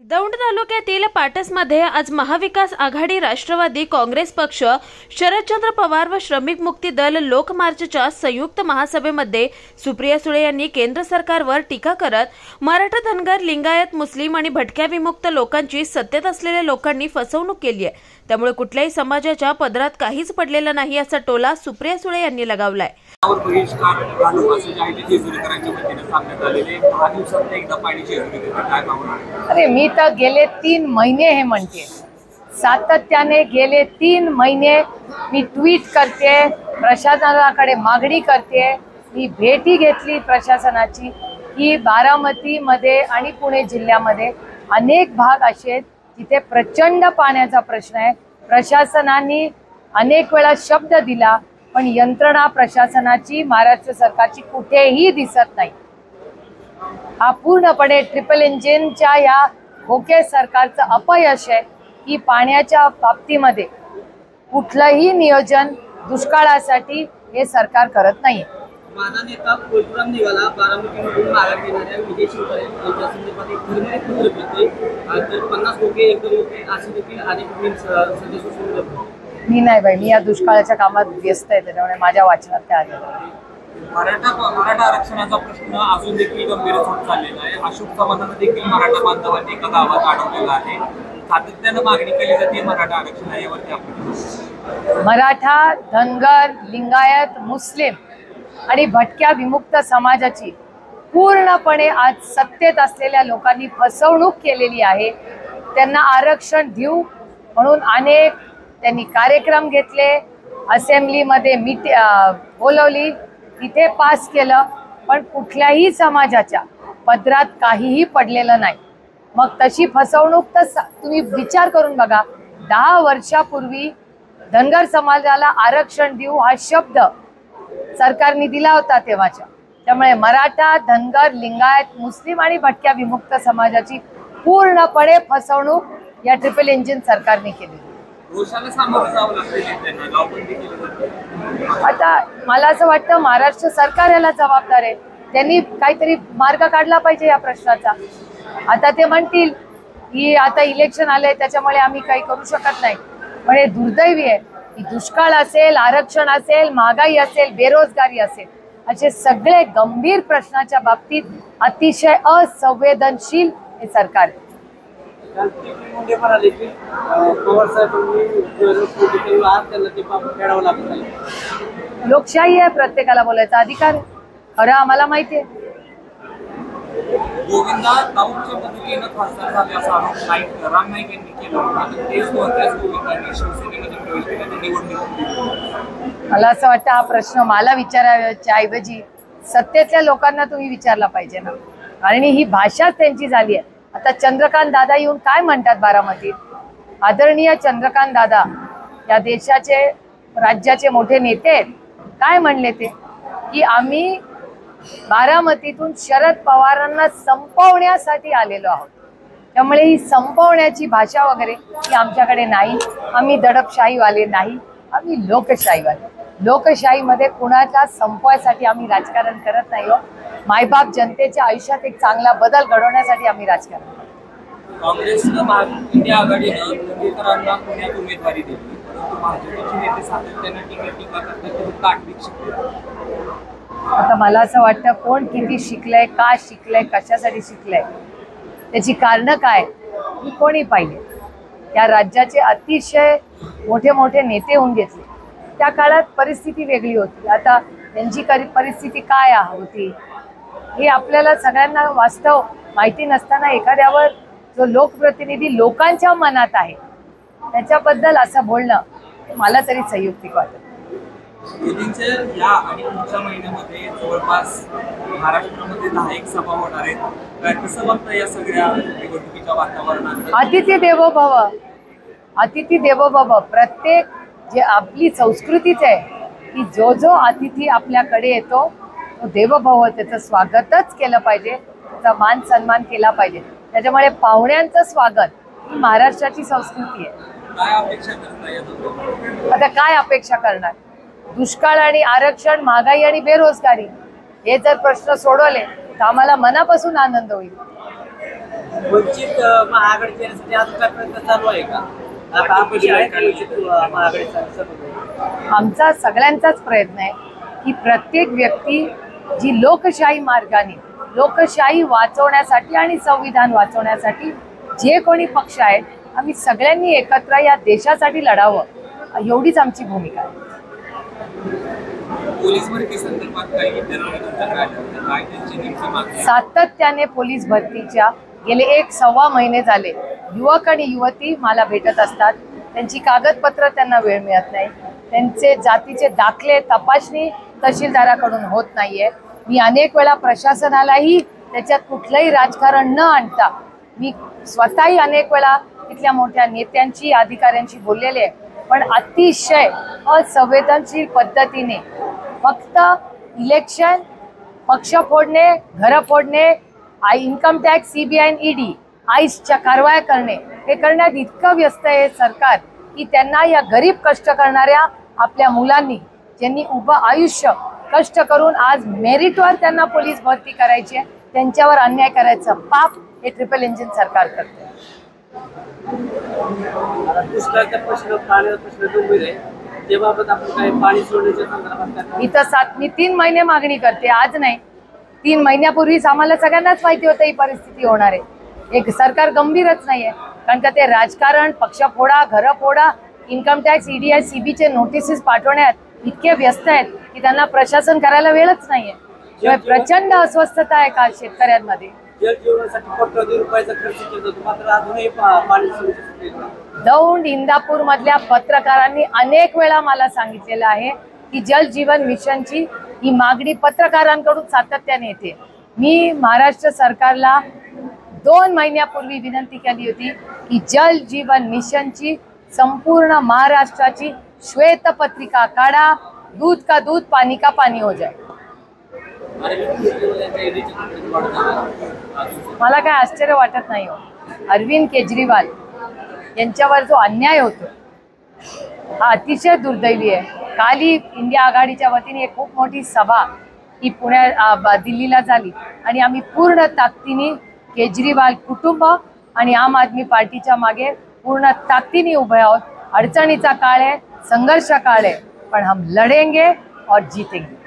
दौंड तालुक्यातील पाटसमध्ये आज महाविकास आघाडी, राष्ट्रवादी काँग्रेस पक्ष, शरदचंद्र पवार व श्रमिक मुक्ती दल लोकमार्चच्या संयुक्त महासभेमध्ये सुप्रिया सुळे यांनी केंद्र सरकारवर टीका करत मराठा, धनगर, लिंगायत, मुस्लिम आणि भटक्या विमुक्त लोकांची सत्तेत असलेल्या लोकांनी फसवणूक केली आहे, त्यामुळे कुठल्याही समाजाच्या पदरात काहीच पडलेलं नाही असा टोला सुप्रिया सुळे यांनी लगावलाय। अरे मी तर गेले 3 महिने हे म्हणते, सातत्याने गेले 3 महिने मी ट्वीट करते, प्रशासनाकडे मागणी करते। मी भेटी घेतली प्रशासनाची की बारामतीमध्ये आणि पुणे जिल्ह्यामध्ये अनेक भाग असे आहेत जिथे प्रचंड पाण्याचा प्रश्न आहे। प्रशासनाने अनेक वेळा शब्द दिला, पण यंत्रणा प्रशासनाची, महाराष्ट्र सरकारची कुठेही दिसत नाही। हा पूर्णपणे ट्रिपल इंजिनच्या या खोके सरकारचं अपयश आहे की पाण्याच्या बाबतीमध्ये कुठलंही नियोजन दुष्काळासाठी हे सरकार करत नाही। माझा नेता कोलपुराम निघाला, बारामतीमधून माघार घेणाऱ्या विजय शिवतारे यांच्या संदर्भात एक धर्मनिक पत्र लिहिते, तर 50 लोके एकदम होते असे देखील अनेक सदस्य सुचवले। मी नाही बाई, मी या दुष्काळाच्या कामात व्यस्त आहे, त्यामुळे माझ्या वाचनात ते आले। मराठा आरक्षणाचा प्रश्न अजून देखील गंभीर होत चाललेला आहे। अशोक चव्हाणांना देखील मराठा बांधवांनी एका गावात अडवलेला आहे। सातत्याने मागणी केली जाते मराठा आरक्षण यावरती आपण मराठा, धनगर, लिंगायत, मुस्लिम आणि भटक्या विमुक्त समाजाची पूर्णपणे आज सत्तेत असलेल्या लोकांनी फसवणूक केलेली आहे। त्यांना आरक्षण देऊ म्हणून अनेक त्यांनी कार्यक्रम घेतले, असेंब्लीमध्ये बोलवली, तिथे पास केलं, पण कुठल्याही समाजाच्या पदरात काहीही पडलेलं नाही। मग तशी फसवणूक तर तुम्ही विचार करून बघा, 10 वर्षापूर्वी धनगर समाजाला आरक्षण देऊ हा शब्द सरकारने दिला होता तेव्हाच्या। त्यामुळे मराठा, धनगर, लिंगायत, मुस्लिम आणि भटक्या विमुक्त समाजाची पूर्णपणे फसवणूक या ट्रिपल इंजिन सरकारने केली। आता मला असं वाटतं महाराष्ट्र सरकार याला जबाबदार आहे, त्यांनी काहीतरी मार्ग काढला पाहिजे या प्रश्नाचा। आता ते म्हणतील की आता इलेक्शन आलंय त्याच्यामुळे आम्ही काही करू शकत नाही, पण हे दुर्दैवी आहे की दुष्काळ असेल, आरक्षण असेल, महागाई असेल, बेरोजगारी असेल, असे सगळे गंभीर प्रश्नाच्या बाबतीत अतिशय असंवेदनशील हे सरकार आहे। लोकशाही आहे, प्रत्येकाला बोलायचा अधिकार आहे, खरं आम्हाला माहिती आहे। गोविंदा राऊतच्या पद्धतीने खासदार झाले असा आरोप राम नाईक यांनी केला होता, तेच गोविंदांनी शिवसेनेमध्ये प्रवेश केल्याने निवडणूक। मला असं वाटतं हा प्रश्न मला विचारायच्या ऐवजी सत्तेतल्या लोकांना तुम्ही विचारला पाहिजे ना, आणि ही भाषाच त्यांची झाली आहे। आता चंद्रकांत दादा येऊन काय म्हणतात बारामतीत? आदरणीय चंद्रकांत दादा या देशाचे, राज्याचे मोठे नेते आहेत, काय म्हणले ते की आम्ही बारामतीतून शरद पवारांना संपवण्यासाठी आलेलो आहोत, त्यामुळे ही संपवण्याची भाषा वगैरे ही आमच्याकडे नाही। आम्ही दडपशाहीवाले नाही, आम्ही लोकशाहीवाले। लोकशाहीमध्ये कुणाला संपवायसाठी आम्ही राजकारण करत नाही हो। मायबाप जनतेच्या आयुष्यात एक चांगला बदल घडवण्यासाठी आम्ही राजकारण करतो। काँग्रेसनं इंडिया आघाडीनं दंगेकरांना पुण्यात उमेदवारी दिली, भाजपचे नेते सातत्याने टीका करतात, तांत्रिक शिकले। आता मला असं वाटतं कोण किती शिकलंय, का शिकलंय, कशासाठी शिकलंय, त्याची कारणं काय ही कोणी पाहिले। त्या राज्याचे अतिशय मोठे मोठे नेते होऊन घेतले, त्या काळात परिस्थिती वेगळी होती। आता त्यांची परिस्थिती काय होती हे आपल्याला सगळ्यांना वास्तव माहिती नसताना एखाद्यावर जो लोकप्रतिनिधी लोकांच्या मनात आहे त्याच्याबद्दल असं बोलणं मला तरी संयुक्तिक वाटतं। या आणि पुढच्या महिन्यामध्ये जवळपास महाराष्ट्रामध्ये 10 सभा होणार आहेत, कसं बघता या सगळ्या निवडणुकीच्या वातावरणात? अतिथी देवो भव, अतिथी देवो भव। प्रत्येक जे आपली संस्कृतीच आहे की जो अतिथी आपल्याकडे येतो तो देवभव, त्याचं स्वागतच केलं पाहिजे, त्याचा मान सन्मान केला पाहिजे। त्याच्यामुळे पाहुण्यांचं स्वागत ही महाराष्ट्राची संस्कृती आहे। काय अपेक्षा करताय? आता काय अपेक्षा करणार? दुष्काळ आणि आरक्षण, महागाई आणि बेरोजगारी हे जर प्रश्न सोडवले तर आम्हाला मनापासून आनंद होईल। वंचित महाआघाडीच्या येण्यासाठी अजून काय प्रयत्न चालू आहे का? आमचा सगळ्यांचाच प्रयत्न आहे की प्रत्येक व्यक्ती जी लोकशाही मार्गाने लोकशाही वाचवण्यासाठी आणि संविधान वाचवण्यासाठी जे कोणी पक्ष आहेत आम्ही सगळ्यांनी एकत्र या देशासाठी लढावं एवढीच आमची भूमिका आहे. पोलीस भरती संदर्भात काही विद्यार्थी सातत्याने पोलीस भरतीच्या गेले 1-1.25 महिने झाले युवक आणि युवती मला भेटत असतात. त्यांची कागदपत्र त्यांना वेळ मिळत नाही. त्यांचे जातीचे दाखले तपासणी तहसीलदाराकडून होत नाहीये. मी अनेक वेळा प्रशासनालाही त्याच्यात कुठलंही राजकारण न आणता मी स्वतःही अनेक वेळा तिथल्या मोठ्या नेत्यांची अधिकाऱ्यांशी बोललेले आहे. पण अतिशय असंवेदनशील पद्धतीने फक्त इलेक्शन, पक्ष फोडणे, घरं फोडणे, इन्कम टॅक्स, CBI आणि ED आईसच्या कारवाया करणे हे करण्यात इतकं व्यस्त आहे सरकार की त्यांना या गरीब कष्ट करणाऱ्या आपल्या मुलांनी ज्यांनी उभं आयुष्य कष्ट करून आज मेरिटवर त्यांना पोलीस भरती करायची आहे त्यांच्यावर अन्याय करायचं पाप हे ट्रिपल इंजिन सरकार करते. दुष्काळाचा प्रश्न, पाण्याचा प्रश्न गंभीर आहे. त्याबाबत आपण काही पाणी सोडण्याच्या संदर्भात मी 3 महिने मागणी करते, आज नाही. 3 महिन्यापूर्वीच आम्हाला सगळ्यांनाच माहिती होतं ही परिस्थिती होणार आहे. एक सरकार गंभीरच नाहीये कारण का ते राजकारण, पक्ष फोडा, घरं फोडा, इन्कम टॅक्स, ED आणि CBIचे नोटिसेस पाठवण्यात इतके व्यस्त आहेत की त्यांना प्रशासन करायला वेळच नाहीये. प्रचंड अस्वस्थता आहे का शेतकऱ्यांमध्ये. जलजीवनासाठी कोट्यवधी रुपयाचा खर्च केला जातो मात्र अजूनही पाणी दौंड, इंदापूर मधल्या पत्रकारांनी अनेक वेळा मला सांगितलेलं आहे की जल जीवन मिशनची ही मागणी पत्रकारांकडून सातत्याने येते. मी महाराष्ट्र सरकारला 2 महिन्यापूर्वी विनंती केली होती की जल जीवन मिशनची संपूर्ण महाराष्ट्राची श्वेतपत्रिका काढा. दूध का दूध, पानी का पानी हो जाए. मला काय आश्चर्य वाटत नाही हो. अरविंद केजरीवाल यांच्यावर जो अन्याय होतो हा अतिशय दुर्दैवी आहे. काल ही इंडिया आघाडीच्या वतीने एक खूप मोठी सभा ही दिल्लीला झाली आणि आम्ही पूर्ण ताकदीने केजरीवाल कुटुंब आणि आम आदमी पार्टीच्या मागे पूर्ण ताकदीने उभे आहोत. अडचणीचा काळ आहे, संघर्ष काळ आहे, पण हम लढेंगे और जीतेंगे.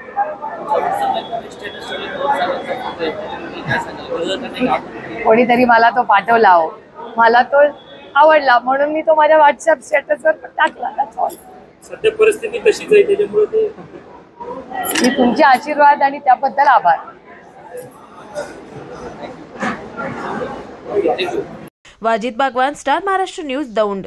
कोणीतरी मला तो पाठवला हो, मला तो आवडला म्हणून मी तो माझ्या व्हॉट्सअप स्टेटसवर टाकला. सध्या परिस्थिती कशीच आहे त्याच्यामुळे ते मी तुमचे आशीर्वाद आणि त्याबद्दल आभार. Wajid Bagwan, star Maharashtra news, Daund.